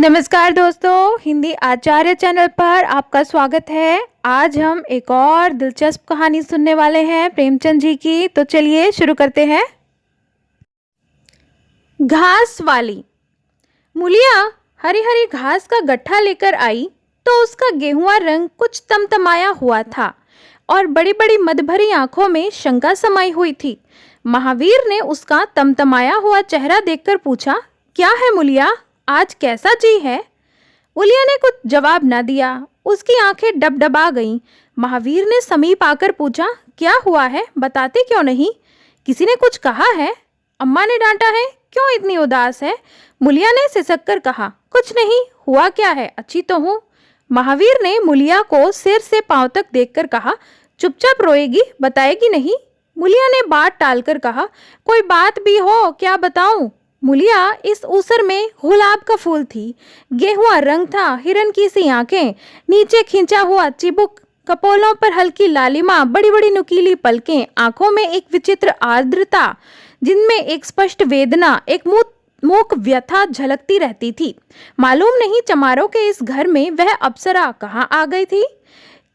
नमस्कार दोस्तों, हिंदी आचार्य चैनल पर आपका स्वागत है। आज हम एक और दिलचस्प कहानी सुनने वाले हैं प्रेमचंद जी की। तो चलिए शुरू करते हैं। घास वाली। मूलिया हरी हरी घास का गट्ठा लेकर आई तो उसका गेहुआ रंग कुछ तमतमाया हुआ था और बड़ी बड़ी मदभरी आंखों में शंका समाई हुई थी। महावीर ने उसका तमतमाया हुआ चेहरा देखकर पूछा, क्या है मूलिया, आज कैसा जी है? मूलिया ने कुछ जवाब न दिया। उसकी आंखें डबडबा गईं। महावीर ने समीप आकर पूछा, क्या हुआ है, बताते क्यों नहीं? किसी ने कुछ कहा है? अम्मा ने डांटा है? क्यों इतनी उदास है? मूलिया ने सिसक कर कहा, कुछ नहीं, हुआ क्या है, अच्छी तो हूँ। महावीर ने मूलिया को सिर से पांव तक देखकर कहा, चुपचाप रोएगी, बताएगी नहीं? मूलिया ने बात टालकर कहा, कोई बात भी हो, क्या बताऊं? मूलिया इस ऊसर में गुलाब का फूल थी। गेहुआ रंग था, हिरन की सी आंखें, नीचे खींचा हुआ चिबुक, कपोलों पर हल्की लालिमा, बड़ी बड़ी नुकीली पलकें, आंखों में एक विचित्र आर्द्रता जिनमें एक स्पष्ट वेदना, एक मूक व्यथा झलकती रहती थी। मालूम नहीं चमारों के इस घर में वह अप्सरा कहाँ आ गई थी।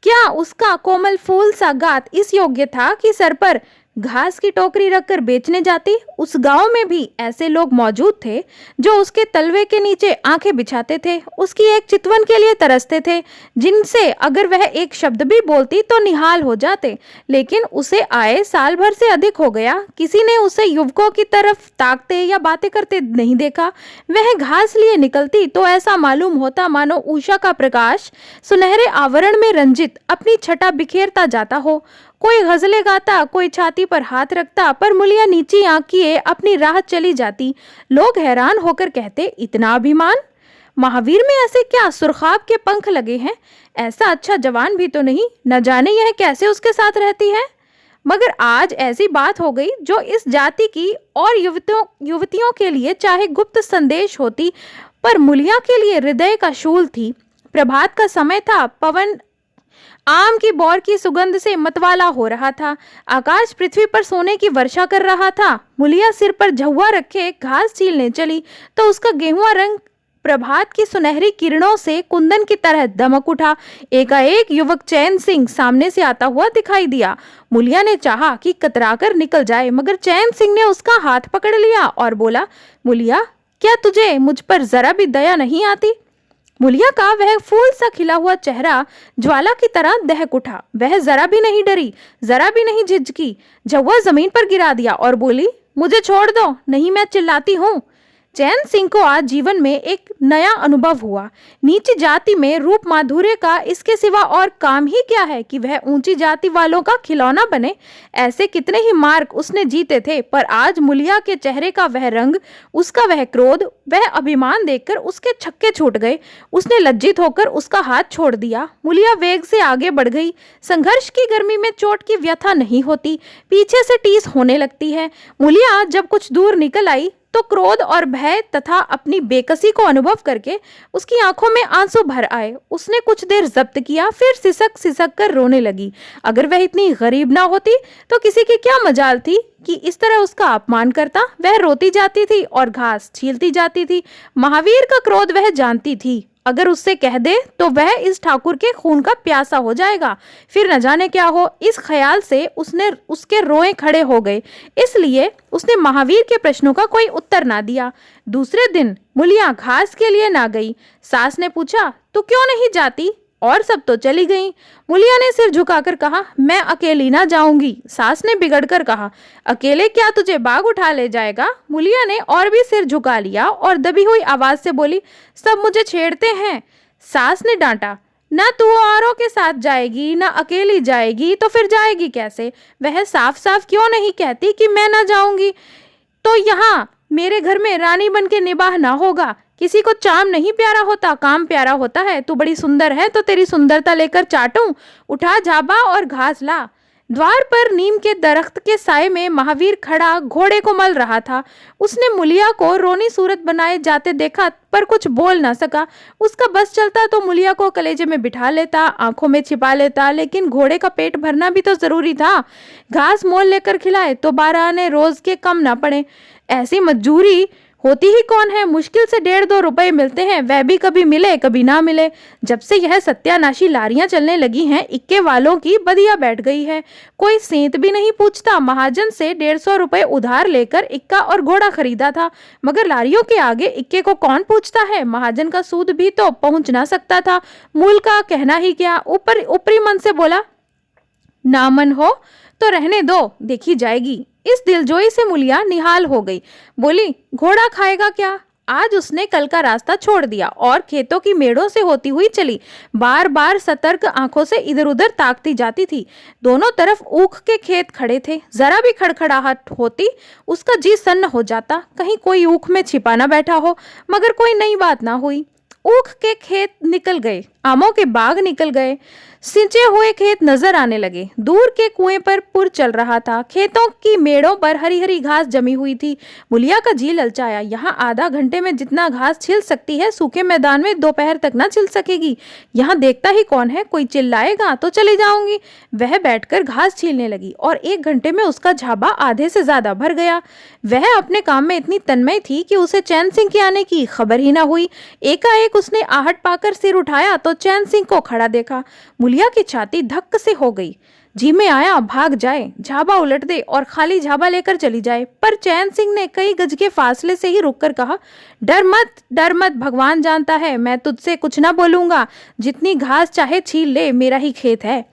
क्या उसका कोमल फूल सा गात इस योग्य था कि सर पर घास की टोकरी रखकर बेचने जाती? उस गांव में भी ऐसे लोग मौजूद थे जो उसके तलवे के नीचे आंखें बिछाते थे, उसकी एक चितवन के लिए तरसते थे, जिनसे अगर वह एक शब्द भी बोलती तो निहाल हो जाते। लेकिन उसे आए साल भर से अधिक हो गया, किसी ने उसे युवकों की तरफ ताकते या बातें करते नहीं देखा। वह घास लिए निकलती तो ऐसा मालूम होता मानो उषा का प्रकाश सुनहरे आवरण में रंजित अपनी छटा बिखेरता जाता हो। कोई गजलें गाता, कोई छाती पर हाथ रखता, पर मूलिया नीची आंख किए अपनी राह चली जाती। लोग हैरान होकर कहते, इतना अभिमान? महावीर में ऐसे क्या सुरखाब के पंख लगे हैं? ऐसा अच्छा जवान भी तो नहीं, न जाने यह कैसे उसके साथ रहती है। मगर आज ऐसी बात हो गई जो इस जाति की और युवतियों के लिए चाहे गुप्त संदेश होती, पर मूलिया के लिए हृदय का शूल थी। प्रभात का समय था, पवन आम की बौर की सुगंध से मतवाला हो रहा था। आकाश पृथ्वी पर सोने की वर्षा कर रहा था। मूलिया सिर पर झुआ रखे घास छीलने चली तो उसका गेहुआ रंग प्रभात की सुनहरी किरणों से कुंदन की तरह दमक उठा। एकाएक युवक चैन सिंह सामने से आता हुआ दिखाई दिया। मूलिया ने चाहा कि कतराकर निकल जाए, मगर चैन सिंह ने उसका हाथ पकड़ लिया और बोला, मूलिया, क्या तुझे मुझ पर जरा भी दया नहीं आती? मूलिया का वह फूल सा खिला हुआ चेहरा ज्वाला की तरह दहक उठा। वह जरा भी नहीं डरी, जरा भी नहीं झिझकी। झुआ जमीन पर गिरा दिया और बोली, मुझे छोड़ दो, नहीं मैं चिल्लाती हूँ। चैन सिंह को आज जीवन में एक नया अनुभव हुआ। नीची जाति में रूप माधुर्य का इसके सिवा और काम ही क्या है कि वह ऊंची जाति वालों का खिलौना बने। ऐसे कितने ही मार्ग उसने जीते थे, पर आज मूलिया के चेहरे का वह रंग, उसका वह क्रोध, वह अभिमान देखकर उसके छक्के छूट गए। उसने लज्जित होकर उसका हाथ छोड़ दिया। मूलिया वेग से आगे बढ़ गई। संघर्ष की गर्मी में चोट की व्यथा नहीं होती, पीछे से टीस होने लगती है। मूलिया जब कुछ दूर निकल आई तो क्रोध और भय तथा अपनी बेकसी को अनुभव करके उसकी आंखों में आंसू भर आए। उसने कुछ देर जब्त किया, फिर सिसक सिसक कर रोने लगी। अगर वह इतनी गरीब ना होती तो किसी की क्या मजाल थी कि इस तरह उसका अपमान करता। वह रोती जाती थी और घास छीलती जाती थी। महावीर का क्रोध वह जानती थी, अगर उससे कह दे तो वह इस ठाकुर के खून का प्यासा हो जाएगा, फिर न जाने क्या हो। इस ख्याल से उसके रोए खड़े हो गए। इसलिए उसने महावीर के प्रश्नों का कोई उत्तर ना दिया। दूसरे दिन मूलिया घास के लिए ना गई। सास ने पूछा, तू क्यों नहीं जाती? और सब तो चली गईं। मूलिया ने सिर झुकाकर कहा, मैं अकेली ना जाऊंगी। सास ने बिगड़कर कहा, अकेले क्या तुझे बाग उठा ले जाएगा? मूलिया ने और भी सिर झुका लिया और दबी हुई आवाज से बोली, सब मुझे छेड़ते हैं। सास ने डांटा, ना तू औरों के साथ जाएगी, ना अकेली जाएगी, तो फिर जाएगी कैसे? वह साफ साफ क्यों नहीं कहती कि मैं ना जाऊंगी? तो यहाँ मेरे घर में रानी बन के निबाह ना होगा। किसी को चाम नहीं प्यारा होता, काम प्यारा होता है। तू बड़ी सुंदर है तो तेरी सुंदरता लेकर चाटूं। उठा झाबा और घास ला। द्वार पर नीम के दरख्त के साए में महावीर खड़ा घोड़े को मल रहा था। उसने मूलिया को रोनी सूरत बनाए जाते देखा, पर कुछ बोल ना सका। उसका बस चलता तो मूलिया को कलेजे में बिठा लेता, आंखों में छिपा लेता, लेकिन घोड़े का पेट भरना भी तो जरूरी था। घास मोल लेकर खिलाए तो 12 आने रोज के कम ना पड़े। ऐसी मजबूरी होती ही कौन है, मुश्किल से 1.5-2 रुपए मिलते हैं, वह भी कभी मिले कभी ना मिले। जब से यह सत्यानाशी लारियां चलने लगी हैं, इक्के वालों की बदिया बैठ गई है। कोई सेंत भी नहीं पूछता। महाजन से 150 रुपए उधार लेकर इक्का और घोड़ा खरीदा था, मगर लारियों के आगे इक्के को कौन पूछता है। महाजन का सूद भी तो पहुंच ना सकता था, मूल का कहना ही क्या। ऊपर ऊपरी मन से बोला, ना मन हो तो रहने दो, देखी जाएगी। इस दिलजोई से मुलिया निहाल हो गई। बोली, घोड़ा खाएगा क्या। आज उसने कल का रास्ता छोड़ दिया और खेतों की मेड़ों से होती हुई चली। बार बार सतर्क आंखों से इधर उधर ताकती जाती थी। दोनों तरफ ऊख के खेत खड़े थे। जरा भी खड़खड़ाहट होती उसका जी सन्न हो जाता, कहीं कोई ऊख में छिपा ना बैठा हो। मगर कोई नई बात ना हुई। ऊख के खेत निकल गए, आमों के बाग निकल गए, सिंचे हुए खेत नजर आने लगे। दूर के कुएं पर पुर चल रहा था। खेतों की मेड़ों पर हरी हरी घास जमी हुई थी। मुलिया का जी ललचाया। यहाँ आधा घंटे में जितना घास छिल सकती है, सूखे मैदान में दोपहर तक ना छिल सकेगी। यहाँ देखता ही कौन है, कोई चिल्लाएगा तो चली जाऊंगी। वह बैठकर घास छीलने लगी और 1 घंटे में उसका झाबा आधे से ज्यादा भर गया। वह अपने काम में इतनी तन्मय थी कि उसे चैन सिंह के आने की खबर ही ना हुई। एकाएक उसने आहट पाकर सिर उठाया तो चैन सिंह को खड़ा देखा। मुलिया की छाती धक्क से हो गई। जी में आया भाग जाए, झाबा उलट दे और खाली झाबा लेकर चली जाए, पर चैन सिंह ने कई गज के फासले से ही रुककर कहा, डर मत, भगवान जानता है मैं तुझसे कुछ ना बोलूंगा। जितनी घास चाहे छील ले, मेरा ही खेत है।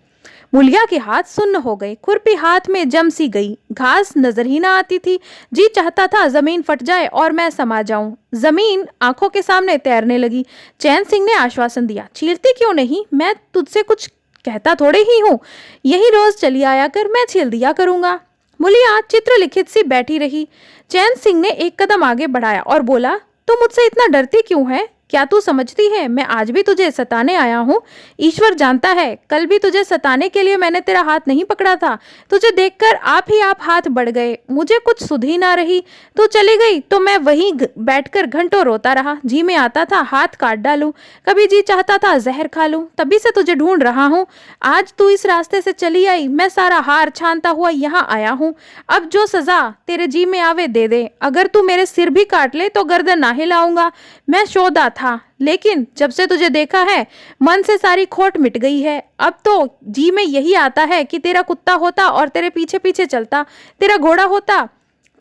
मुलिया के हाथ सुन्न हो गए, खुरपी हाथ में जम सी गई, घास नजर ही ना आती थी। जी चाहता था जमीन फट जाए और मैं समा जाऊं। जमीन आंखों के सामने तैरने लगी। चैन सिंह ने आश्वासन दिया, छीलती क्यों नहीं, मैं तुझसे कुछ कहता थोड़े ही हूँ, यही रोज चली आया कर, मैं छील दिया करूंगा। मुलिया चित्रलिखित सी बैठी रही। चैन सिंह ने एक कदम आगे बढ़ाया और बोला, तू मुझसे इतना डरती क्यों है। क्या तू समझती है मैं आज भी तुझे सताने आया हूँ। ईश्वर जानता है, कल भी तुझे सताने के लिए मैंने तेरा हाथ नहीं पकड़ा था। तुझे देखकर आप ही आप हाथ बढ़ गए, मुझे कुछ सुध ही ना रही। तू चली गई तो मैं वहीं बैठकर घंटों रोता रहा। जी में आता था हाथ काट डालूं, कभी जी चाहता था जहर खा लूं। तभी से तुझे ढूंढ रहा हूँ। आज तू इस रास्ते से चली आई, मैं सारा हार छानता हुआ यहाँ आया हूँ। अब जो सजा तेरे जी में आवे दे दे। अगर तू मेरे सिर भी काट ले तो गर्दन ना हिलाऊंगा। मैं शोधा था, लेकिन जब से तुझे देखा है मन से सारी खोट मिट गई है। अब तो जी में यही आता है कि तेरा कुत्ता होता और तेरे पीछे पीछे चलता, तेरा घोड़ा होता,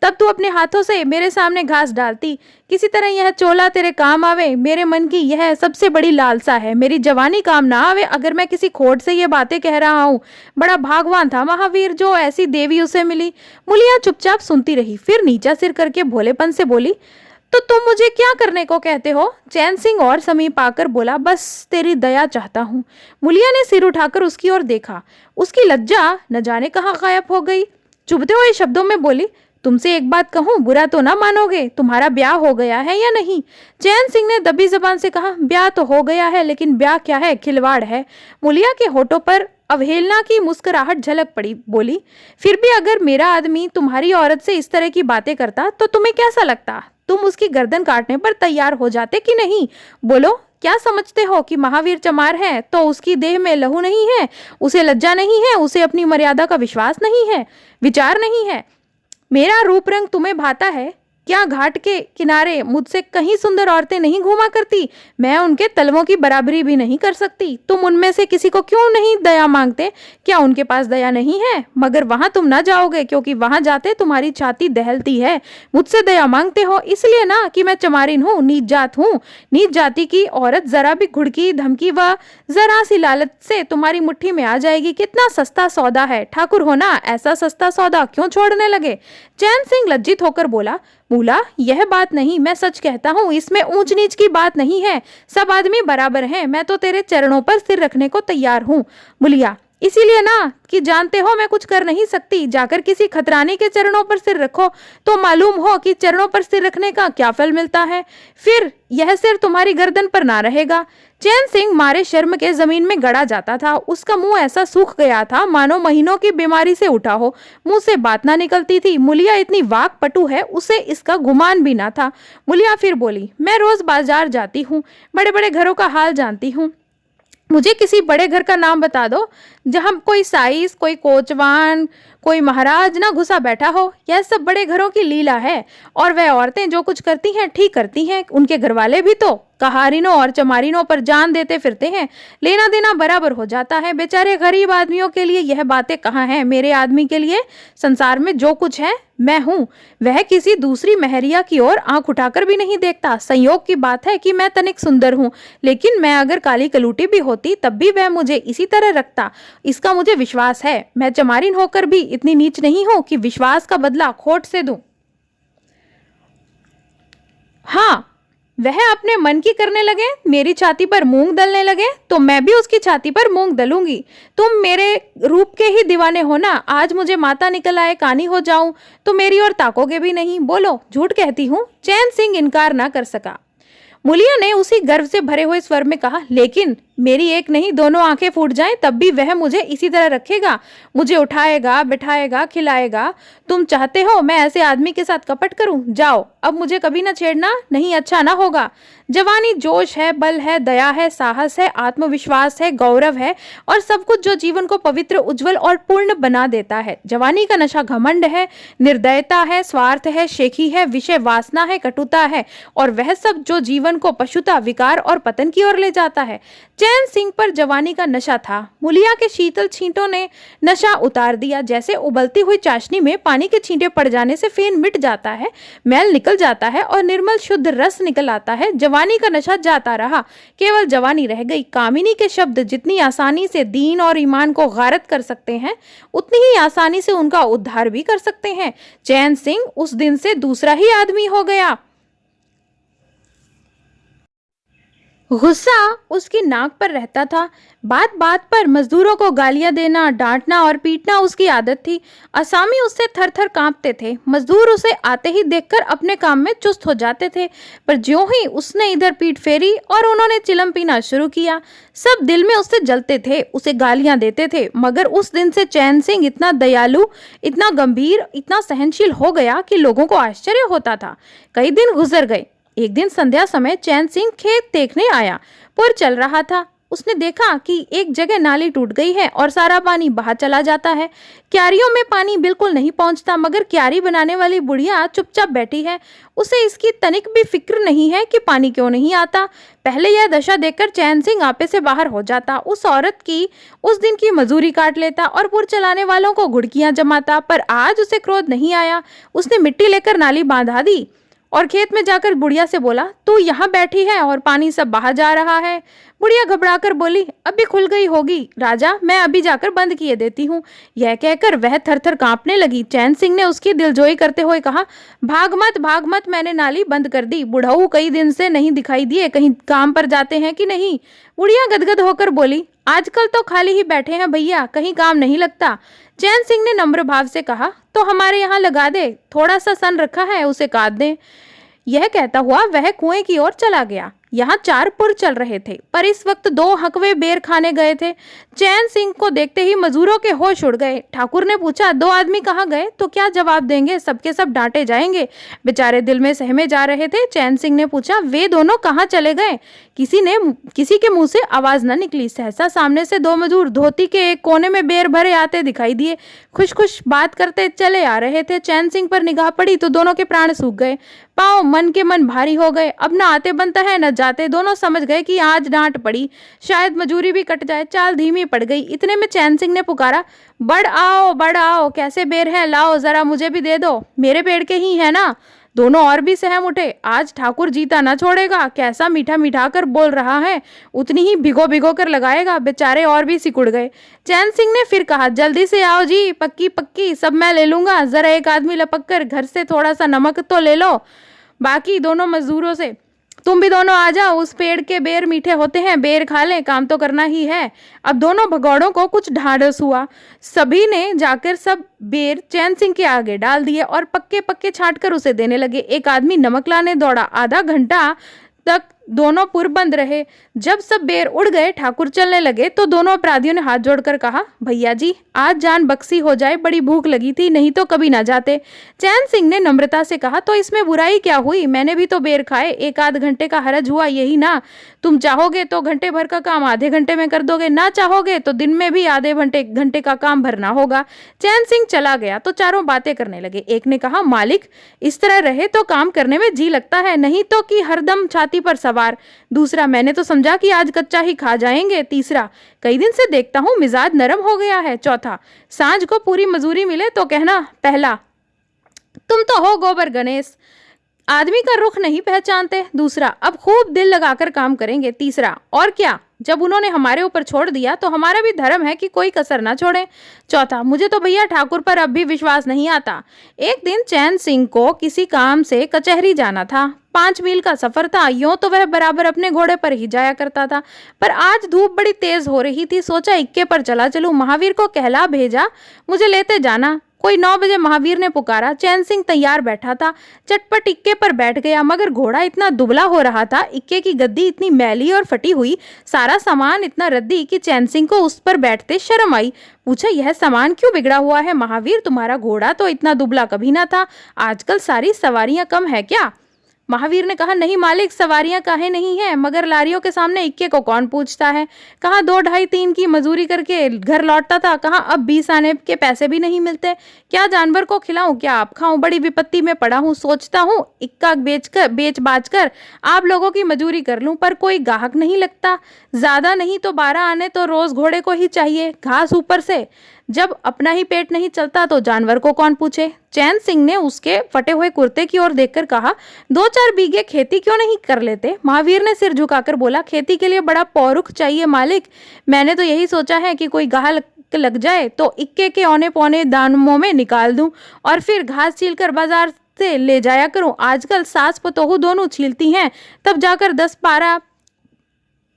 तब तू अपने हाथों से मेरे सामने घास डालती। किसी तरह यह चोला तेरे काम आवे, मेरे मन की यह सबसे बड़ी लालसा है। मेरी जवानी काम ना आवे अगर मैं किसी खोट से ये बातें कह रहा हूँ। बड़ा भागवान था महावीर जो ऐसी देवी उसे मिली। मुलिया चुपचाप सुनती रही, फिर नीचा सिर करके भोलेपन से बोली, तो तुम मुझे क्या करने को कहते हो। चैन सिंह और समीप आकर बोला, बस तेरी दया चाहता हूँ। मुलिया ने सिर उठाकर उसकी ओर देखा। उसकी लज्जा न जाने कहाँ गायब हो गई। चुभते हुए शब्दों में बोली, तुमसे एक बात कहूँ, बुरा तो ना मानोगे, तुम्हारा ब्याह हो गया है या नहीं। चैन सिंह ने दबी जबान से कहा, ब्याह तो हो गया है, लेकिन ब्याह क्या है, खिलवाड़ है। मुलिया के होठों पर अवहेलना की मुस्कुराहट झलक पड़ी। बोली, फिर भी अगर मेरा आदमी तुम्हारी औरत से इस तरह की बातें करता तो तुम्हें कैसा लगता। तुम उसकी गर्दन काटने पर तैयार हो जाते कि नहीं। बोलो, क्या समझते हो कि महावीर चमार है तो उसकी देह में लहू नहीं है, उसे लज्जा नहीं है, उसे अपनी मर्यादा का विश्वास नहीं है, विचार नहीं है। मेरा रूप रंग तुम्हें भाता है क्या। घाट के किनारे मुझसे कहीं सुंदर औरतें नहीं घूमा करती, मैं उनके तलवों की बराबरी भी नहीं कर सकती। तुम उनमें से किसी को क्यों नहीं दया मांगते। क्या उनके पास दया नहीं है। मगर वहां तुम ना जाओगे, क्योंकि वहां जाते तुम्हारी छाती दहलती है। मुझसे दया मांगते हो इसलिए ना कि मैं चमारिन हूँ, नीच जात हूँ। नीच जाति की औरत जरा भी घुड़की धमकी व जरा सी लालच से तुम्हारी मुट्ठी में आ जाएगी। कितना सस्ता सौदा है। ठाकुर हो ना, ऐसा सस्ता सौदा क्यों छोड़ने लगे। चैन सिंह लज्जित होकर बोला, मूला, यह बात नहीं, मैं सच कहता हूँ, इसमें ऊंच नीच की बात नहीं है। सब आदमी बराबर हैं। मैं तो तेरे चरणों पर सिर रखने को तैयार हूँ। मुलिया, इसीलिए ना कि जानते हो मैं कुछ कर नहीं सकती। जाकर किसी खतरानी के चरणों पर सिर रखो तो मालूम हो कि चरणों पर सिर रखने का क्या फल मिलता है। फिर यह सिर तुम्हारी गर्दन पर ना रहेगा। चैन सिंह मारे शर्म के जमीन में गड़ा जाता था। उसका मुंह ऐसा सूख गया था मानो महीनों की बीमारी से उठा हो। मुंह से बात ना निकलती थी। मुलिया इतनी वाक पटु है, उसे इसका गुमान भी ना था। मुलिया फिर बोली, मैं रोज बाजार जाती हूँ, बड़े बड़े घरों का हाल जानती हूँ। मुझे किसी बड़े घर का नाम बता दो जहां कोई साइस, कोई कोचवान, कोई महाराज ना घुसा बैठा हो। यह सब बड़े घरों की लीला है। और वह औरतें जो कुछ करती हैं ठीक करती हैं, उनके घरवाले भी तो कहारिनों और चमारिनों पर जान देते फिरते हैं। लेना देना बराबर हो जाता है। बेचारे गरीब आदमियों के लिए यह बातें कहाँ हैं। मेरे आदमी के लिए संसार में जो कुछ है मैं हूँ, वह किसी दूसरी महरिया की ओर आंख उठाकर भी नहीं देखता। संयोग की बात है कि मैं तनिक सुंदर हूँ, लेकिन मैं अगर काली कलूटी भी होती तब भी वह मुझे इसी तरह रखता। इसका मुझे विश्वास है। मैं चमारिन होकर भी इतनी नीच नहीं हूं कि विश्वास का बदला खोट से दूं। हाँ, वह अपने मन की करने लगे, मेरी छाती पर मूंग दलने लगे तो मैं भी उसकी छाती पर मूंग दलूंगी। तुम मेरे रूप के ही दीवाने हो ना। आज मुझे माता निकल आए, कानी हो जाऊं तो मेरी ओर ताकोगे भी नहीं। बोलो, झूठ कहती हूं। चैन सिंह इनकार ना कर सका। मुलिया ने उसी गर्व से भरे हुए स्वर में कहा, लेकिन मेरी एक नहीं दोनों आंखें फूट जाएं तब भी वह मुझे इसी तरह रखेगा। मुझे उठाएगा, बिठाएगा, खिलाएगा। तुम चाहते हो मैं ऐसे आदमी के साथ कपट करूं? जाओ, अब मुझे कभी ना छेड़ना, नहीं अच्छा ना होगा। जवानी जोश है, बल है, दया है, साहस है, आत्मविश्वास है, गौरव है और सब कुछ जो जीवन को पवित्र, उज्जवल और पूर्ण बना देता है। जवानी का नशा घमंड है, निर्दयता है, स्वार्थ है, शेखी है, विषय वासना है, कटुता है और वह सब जो जीवन को पशुता, विकार और पतन की ओर ले जाता है। चैन सिंह पर जवानी का नशा था। मुलिया के शीतल छींटों ने नशा उतार दिया। जैसे उबलती हुई चाशनी में पानी के छींटे पड़ जाने से फेन मिट जाता है, मैल निकल जाता है और निर्मल शुद्ध रस निकल आता है। जवानी का नशा जाता रहा, केवल जवानी रह गई। कामिनी के शब्द जितनी आसानी से दीन और ईमान को गारत कर सकते हैं, उतनी ही आसानी से उनका उद्धार भी कर सकते हैं। चैन सिंह उस दिन से दूसरा ही आदमी हो गया। गुस्सा उसकी नाक पर रहता था। बात बात पर मजदूरों को गालियां देना, डांटना और पीटना उसकी आदत थी। असामी उससे थर थर कांपते थे। मजदूर उसे आते ही देखकर अपने काम में चुस्त हो जाते थे, पर ज्यों ही उसने इधर पीठ फेरी और उन्होंने चिलम पीना शुरू किया, सब दिल में उससे जलते थे, उसे गालियां देते थे। मगर उस दिन से चैन सिंह इतना दयालु, इतना गंभीर, इतना सहनशील हो गया कि लोगों को आश्चर्य होता था। कई दिन गुजर गए। एक दिन संध्या समय चैन सिंह खेत देखने आया। पुर चल रहा था। उसने देखा कि एक जगह नाली टूट गई है और सारा पानी बाहर चला जाता है। क्यारियों में पानी बिल्कुल नहीं पहुंचता, मगर क्यारी बनाने वाली बुढ़िया चुपचाप बैठी है। उसे इसकी तनिक भी फिक्र नहीं है कि पानी क्यों नहीं आता। पहले यह दशा देखकर चैन सिंह आपे से बाहर हो जाता, उस औरत की उस दिन की मजूरी काट लेता और पुर चलाने वालों को घुड़कियां जमाता। पर आज उसे क्रोध नहीं आया। उसने मिट्टी लेकर नाली बांधा दी और खेत में जाकर बुढ़िया से बोला, तू यहाँ बैठी है और पानी सब बाहर जा रहा है। बुढ़िया घबराकर बोली, अभी खुल गई होगी राजा, मैं अभी जाकर बंद किए देती हूँ। यह कहकर वह थर थर कांपने लगी। चैन सिंह ने उसकी दिलजोई करते हुए कहा, भाग मत, मैंने नाली बंद कर दी। बुढ़ऊ कई दिन से नहीं दिखाई दिए, कहीं काम पर जाते हैं कि नहीं? बुढ़िया गदगद होकर बोली, आजकल तो खाली ही बैठे हैं भैया, कहीं काम नहीं लगता। चैन सिंह ने नम्र भाव से कहा, तो हमारे यहाँ लगा दे, थोड़ा सा सन रखा है, उसे काट दे। यह कहता हुआ वह कुएं की ओर चला गया। यहाँ 4 पुर चल रहे थे, पर इस वक्त 2 हकवे बेर खाने गए थे। चैन सिंह को देखते ही मजूरों के होश उड़ गए। ठाकुर ने पूछा, 2 आदमी कहाँ गए? तो क्या जवाब देंगे? सबके सब डांटे जाएंगे। बेचारे दिल में सहमे जा रहे थे। चैन सिंह ने पूछा, वे दोनों कहाँ चले गए? किसी के मुंह से आवाज न निकली। सहसा सामने से 2 मजूर धोती के एक कोने में बेर भरे आते दिखाई दिए। खुश खुश बात करते चले आ रहे थे। चैन सिंह पर निगाह पड़ी तो दोनों के प्राण सूख गए। पाँव मन के मन भारी हो गए। अब न आते बनता है न जाते। दोनों समझ गए कि आज डांट पड़ी, शायद मजूरी भी कट जाए। चाल धीमी पड़ गई। इतने में चैन सिंह ने पुकारा, बढ़ आओ, कैसे बेर है, लाओ जरा मुझे भी दे दो, मेरे पेड़ के ही है ना? दोनों और भी सहम उठे। आज ठाकुर जीता ना छोड़ेगा, कैसा मीठा मीठा कर बोल रहा है, उतनी ही भिगो भिगो कर लगाएगा। बेचारे और भी सिकुड़ गए। चैन सिंह ने फिर कहा, जल्दी से आओ जी, पक्की पक्की सब मैं ले लूंगा। जरा एक आदमी लपक कर घर से थोड़ा सा नमक तो ले लो। बाकी दोनों मजदूरों से, तुम भी दोनों आ जाओ, उस पेड़ के बेर मीठे होते हैं, बेर खा लें, काम तो करना ही है। अब दोनों भगौड़ों को कुछ ढांढस हुआ। सभी ने जाकर सब बेर चैन सिंह के आगे डाल दिए और पक्के पक्के छांट कर उसे देने लगे। एक आदमी नमक लाने दौड़ा। आधा घंटा तक दोनों पुर बंद रहे। जब सब बेर उड़ गए, ठाकुर चलने लगे तो दोनों अपराधियों ने हाथ जोड़कर कहा, भैया जी आज जान बख्शी हो जाए, बड़ी भूख लगी थी, नहीं तो कभी ना जाते। चैन सिंह ने नम्रता से कहा, तो इसमें बुराई क्या हुई, मैंने भी तो बेर खाए, एक आध घंटे का हरज हुआ, यही ना। तुम चाहोगे तो घंटे भर का काम आधे घंटे में कर दोगे, ना चाहोगे तो दिन में भी आधे घंटे का काम भरना होगा। चैन सिंह चला गया तो चारों बातें करने लगे। एक ने कहा, मालिक इस तरह रहे तो काम करने में जी लगता है, नहीं तो कि हरदम छाती पर सवार। दूसरा, मैंने तो समझा कि आज कच्चा ही खा जाएंगे। तीसरा, कई दिन से देखता हूं मिजाज नरम हो गया है। चौथा, सांझ को पूरी मजूरी मिले तो कहना। पहला, तुम तो हो गोबर गणेश, आदमी का रुख नहीं पहचानते। दूसरा, अब खूब दिल लगाकर काम करेंगे। तीसरा, और क्या, जब उन्होंने हमारे ऊपर छोड़ दिया तो हमारा भी धर्म है कि कोई कसर ना छोड़े। चौथा, मुझे तो भैया ठाकुर पर अब भी विश्वास नहीं आता। एक दिन चैन सिंह को किसी काम से कचहरी जाना था। 5 मील का सफर था। यूं तो वह बराबर अपने घोड़े पर ही जाया करता था, पर आज धूप बड़ी तेज हो रही थी। सोचा इक्के पर चला चलूं। महावीर को कहला भेजा मुझे लेते जाना। कोई 9 बजे महावीर ने पुकारा। चैन सिंह तैयार बैठा था, चटपट इक्के पर बैठ गया, मगर घोड़ा इतना दुबला हो रहा था, इक्के की गद्दी इतनी मैली और फटी हुई, सारा सामान इतना रद्दी कि चैन सिंह को उस पर बैठते शर्म आई। पूछा, यह सामान क्यों बिगड़ा हुआ है महावीर, तुम्हारा घोड़ा तो इतना दुबला कभी ना था, आजकल सारी सवारियां कम है क्या? महावीर ने कहा, नहीं मालिक, सवारियां काहे नहीं है, मगर लारियों के सामने इक्के को कौन पूछता है। कहा 2 ढाई 3 की मजूरी करके घर लौटता था, कहा अब 20 आने के पैसे भी नहीं मिलते। क्या जानवर को खिलाऊं, क्या आप खाऊं, बड़ी विपत्ति में पड़ा हूं। सोचता हूं इक्का बेच बाच कर आप लोगों की मजूरी कर लूं, पर कोई गाहक नहीं लगता। ज्यादा नहीं तो 12 आने तो रोज घोड़े को ही चाहिए, घास ऊपर से। जब अपना ही पेट नहीं चलता तो जानवर को कौन पूछे। चैन सिंह ने उसके फटे हुए कुर्ते की ओर देखकर कहा, 2-4 बीघे खेती क्यों नहीं कर लेते। महावीर ने सिर झुकाकर बोला, खेती के लिए बड़ा पौरुख चाहिए मालिक। मैंने तो यही सोचा है कि कोई गाहक लग जाए तो इक्के के औने पौने दामों में निकाल दूं और फिर घास छील कर बाजार से ले जाया करूं। आजकल सास पतोहू दोनों छीलती हैं, तब जाकर 10-12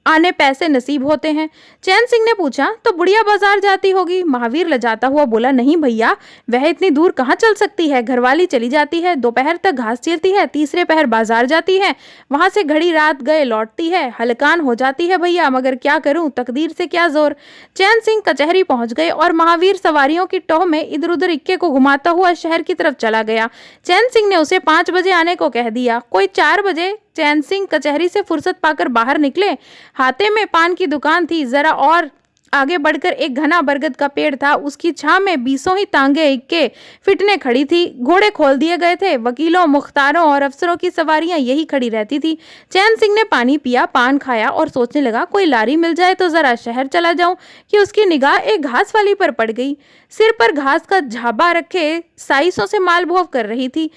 आने पैसे नसीब होते हैं। चैन सिंह ने पूछा, तो बुढ़िया बाजार जाती होगी। महावीर लजाता हुआ बोला, नहीं भैया, वह इतनी दूर कहाँ चल सकती है, घरवाली चली जाती है, दोपहर तक घास चीरती है, तीसरे पहर बाजार जाती है, वहां से घड़ी रात गए लौटती है, हलकान हो जाती है भैया, मगर क्या करूं, तकदीर से क्या जोर। चैन सिंह कचहरी पहुंच गए और महावीर सवारियों की टोह में इधर उधर इक्के को घुमाता हुआ शहर की तरफ चला गया। चैन सिंह ने उसे 5 बजे आने को कह दिया। कोई 4 बजे चैन सिंह कचहरी से फुर्सत पाकर बाहर निकले। हाथे में पान की दुकान थी। जरा और आगे बढ़कर एक घना बरगद का पेड़ था, उसकी छां में 20 ही तांगे इक्के फिटने खड़ी थी। घोड़े खोल दिए गए थे। वकीलों, मुख्तारों और अफसरों की सवारियां यही खड़ी रहती थी। चैन सिंह ने पानी पिया, पान खाया और सोचने लगा, कोई लारी मिल जाए तो जरा शहर चला जाऊं, कि उसकी निगाह एक घास वाली पर पड़ गई। सिर पर घास का झाबा रखे साइसों से मालभोग कर रही थी।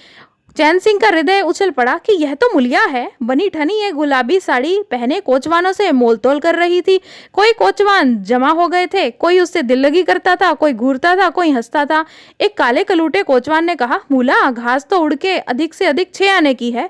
चैन सिंह का हृदय उछल पड़ा कि यह तो मुलिया है। बनी ठनी एक गुलाबी साड़ी पहने कोचवानों से मोलतोल कर रही थी। कोई कोचवान जमा हो गए थे, कोई उससे दिल लगी करता था, कोई घूरता था, कोई हंसता था। एक काले कलूटे कोचवान ने कहा, मूला, घास तो उड़ के अधिक से अधिक 6 आने की है।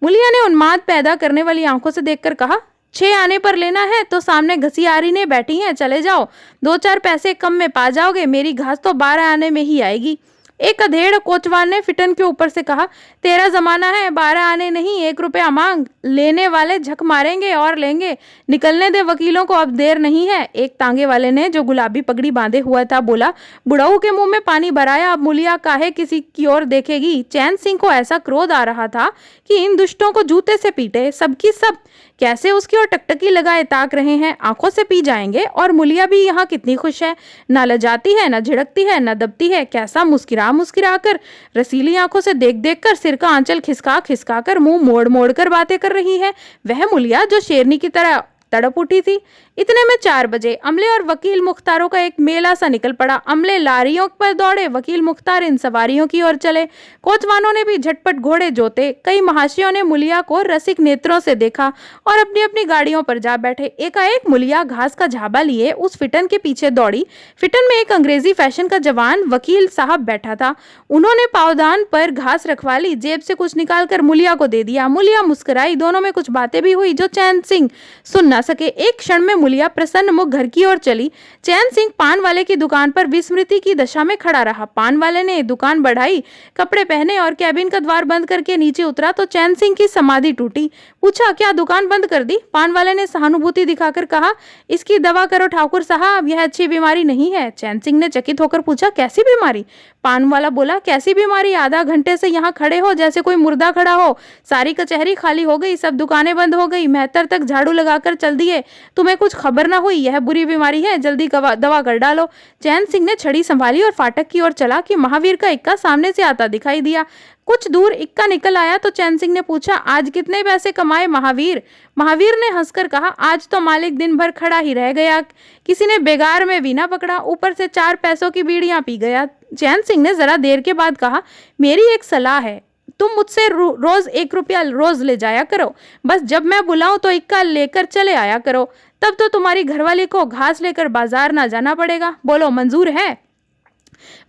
मुलिया ने उन्माद पैदा करने वाली आंखों से देखकर कहा, 6 आने पर लेना है तो सामने घसियारी ने बैठी हैं, चले जाओ, 2-4 पैसे कम में पा जाओगे, मेरी घास तो 12 आने में ही आएगी। एक अधेड़ कोचवान ने फिटन के ऊपर से कहा, तेरा जमाना है, 12 आने नहीं, 1 रुपया मांग, लेने वाले झक मारेंगे और लेंगे, निकलने दे वकीलों को, अब देर नहीं है। एक तांगे वाले ने, जो गुलाबी पगड़ी बांधे हुआ था, बोला, बुढ़ऊ के मुंह में पानी भराया, अब मुलिया काहे किसी की ओर देखेगी। चैन सिंह को ऐसा क्रोध आ रहा था कि इन दुष्टों को जूते से पीटे। सबकी सब कैसे उसकी ओर टकटकी लगाए ताक रहे हैं, आंखों से पी जाएंगे। और मुलिया भी यहाँ कितनी खुश है, ना लजाती है, ना झिड़कती है, ना दबती है, कैसा मुस्कुरा कर रसीली आंखों से देख देख कर सिर का आंचल खिसका कर मुंह मोड़ मोड़ कर बातें कर रही है। वह मुलिया जो शेरनी की तरह तड़प उठी थी। इतने में 4 बजे अमले और वकील मुख्तारों का एक मेला सा निकल पड़ा। अमले लारियों पर दौड़े, वकील मुख्तार इन सवारियों की ओर चले। कोचवानों ने भी झटपट घोड़े जोते। कई महाशयों ने मुलिया को रसिक नेत्रों से देखा और अपनी अपनी गाड़ियों पर जा बैठे। एकाएक मुलिया घास का झाबा लिए उस फिटन के पीछे दौड़ी। फिटन में एक अंग्रेजी फैशन का जवान वकील साहब बैठा था। उन्होंने पावदान पर घास रखवा ली, जेब से कुछ निकालकर मुलिया को दे दिया। मुलिया मुस्कुराई। दोनों में कुछ बातें भी हुई जो चैन सिंह सुन न सके। एक क्षण में मुलिया प्रसन्न मुख घर की ओर चली। चैन सिंह पान वाले की दुकान पर विस्मृति की दशा में खड़ा रहा। पान वाले ने दुकान बढ़ाई, कपड़े पहने और कैबिन का द्वार बंद करके नीचे उतरा तो चैन सिंह की समाधि टूटी। पूछा, क्या दुकान बंद कर दी? पान वाले ने सहानुभूति दिखाकर कहा, इसकी दवा करो ठाकुर साहब, यह अच्छी बीमारी नहीं है। चैन सिंह ने चकित होकर पूछा, कैसी बीमारी? पान वाला बोला, कैसी बीमारी? आधा घंटे से यहाँ खड़े हो जैसे कोई मुर्दा खड़ा हो। सारी कचहरी खाली हो गई, सब दुकानें बंद हो गई, मेहतर तक झाड़ू लगाकर चल दिए। तुम्हें कुछ खबर ना हुई? यह बुरी बीमारी है, जल्दी दवा कर डालो। चैन सिंह ने छड़ी संभाली और फाटक की ओर चला कि महावीर का इक्का सामने से आता दिखाई दिया। कुछ दूर इक्का निकल आया तो चैन सिंह ने पूछा, आज कितने पैसे कमाए महावीर? महावीर ने हंसकर कहा, आज तो मालिक दिन भर खड़ा ही रह गया। किसी ने बेगार में वीणा पकड़ा, ऊपर से 4 पैसों की बीड़ियां पी गया। चैन सिंह ने जरा देर के बाद कहा, मेरी एक सलाह है, तुम मुझसे रोज 1 रुपया रोज ले जाया करो। बस जब मैं बुलाऊं तो इक्का लेकर चले आया करो। तब तो तुम्हारी घरवाली को घास लेकर बाजार ना जाना पड़ेगा। बोलो, मंजूर है?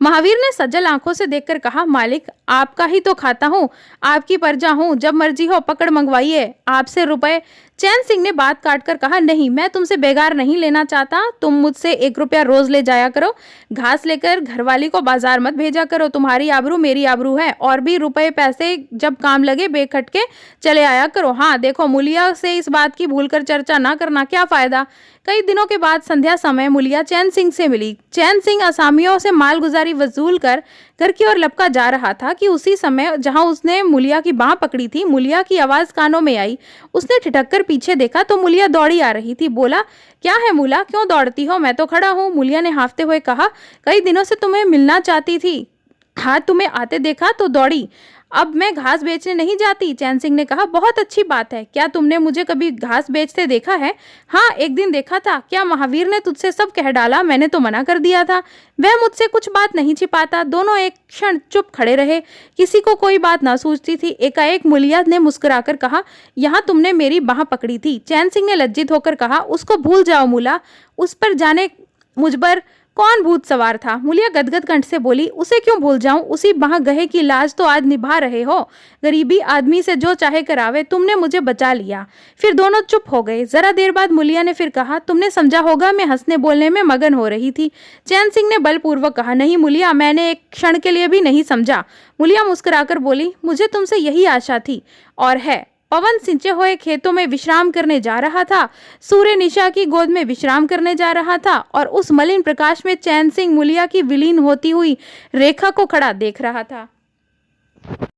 महावीर ने सज्जल आंखों से देखकर कहा, मालिक आपका ही तो खाता हूँ, आपकी प्रजा हूँ, जब मर्जी हो पकड़ मंगवाइए, आपसे रुपए। चैन सिंह ने बात काटकर कहा, नहीं, मैं तुमसे बेगार नहीं लेना चाहता, तुम मुझसे 1 रुपया रोज ले जाया करो। घास लेकर घरवाली को बाजार मत भेजा करो, तुम्हारी आबरू मेरी आबरू है। और भी रुपए पैसे जब काम लगे बेखटके चले आया करो। हाँ देखो, मुलिया से इस बात की भूलकर चर्चा ना करना, क्या फायदा। कई दिनों के बाद संध्या समय मुलिया चैन सिंह से मिली। चैन सिंह असामियों से मालगुजारी वसूल कर घर की ओर लपका जा रहा था कि उसी समय जहां उसने मुलिया की बांह पकड़ी थी, मुलिया की आवाज कानों में आई। उसने ठिठक कर पीछे देखा तो मुलिया दौड़ी आ रही थी। बोला, क्या है मुला, क्यों दौड़ती हो? मैं तो खड़ा हूँ। मुलिया ने हांफते हुए कहा, कई दिनों से तुम्हें मिलना चाहती थी, हाँ तुम्हें आते देखा तो दौड़ी। अब मैं घास बेचने नहीं जाती। चैन सिंह ने कहा, बहुत अच्छी बात है। क्या तुमने मुझे कभी घास बेचते देखा है? हाँ, एक दिन देखा था। क्या महावीर ने तुझसे सब कह डाला? मैंने तो मना कर दिया था। वह मुझसे कुछ बात नहीं छिपाता। दोनों एक क्षण चुप खड़े रहे, किसी को कोई बात ना सूझती थी। एकाएक मुलिया ने मुस्कुराकर कहा, यहाँ तुमने मेरी बांह पकड़ी थी। चैन सिंह ने लज्जित होकर कहा, उसको भूल जाओ मुला, उस पर जाने मुझ पर कौन भूत सवार था। मुलिया गदगद कंठ से बोली, उसे क्यों भूल जाऊं? उसी बांह गहे की लाज तो आज निभा रहे हो। गरीबी आदमी से जो चाहे करावे, तुमने मुझे बचा लिया। फिर दोनों चुप हो गए। जरा देर बाद मुलिया ने फिर कहा, तुमने समझा होगा मैं हंसने बोलने में मगन हो रही थी। चैन सिंह ने बलपूर्वक कहा, नहीं मुलिया, मैंने एक क्षण के लिए भी नहीं समझा। मुलिया मुस्कुराकर बोली, मुझे तुमसे यही आशा थी और है। पवन सिंचे हुए खेतों में विश्राम करने जा रहा था। सूर्य निशा की गोद में विश्राम करने जा रहा था और उस मलिन प्रकाश में चैन सिंह मुलिया की विलीन होती हुई रेखा को खड़ा देख रहा था।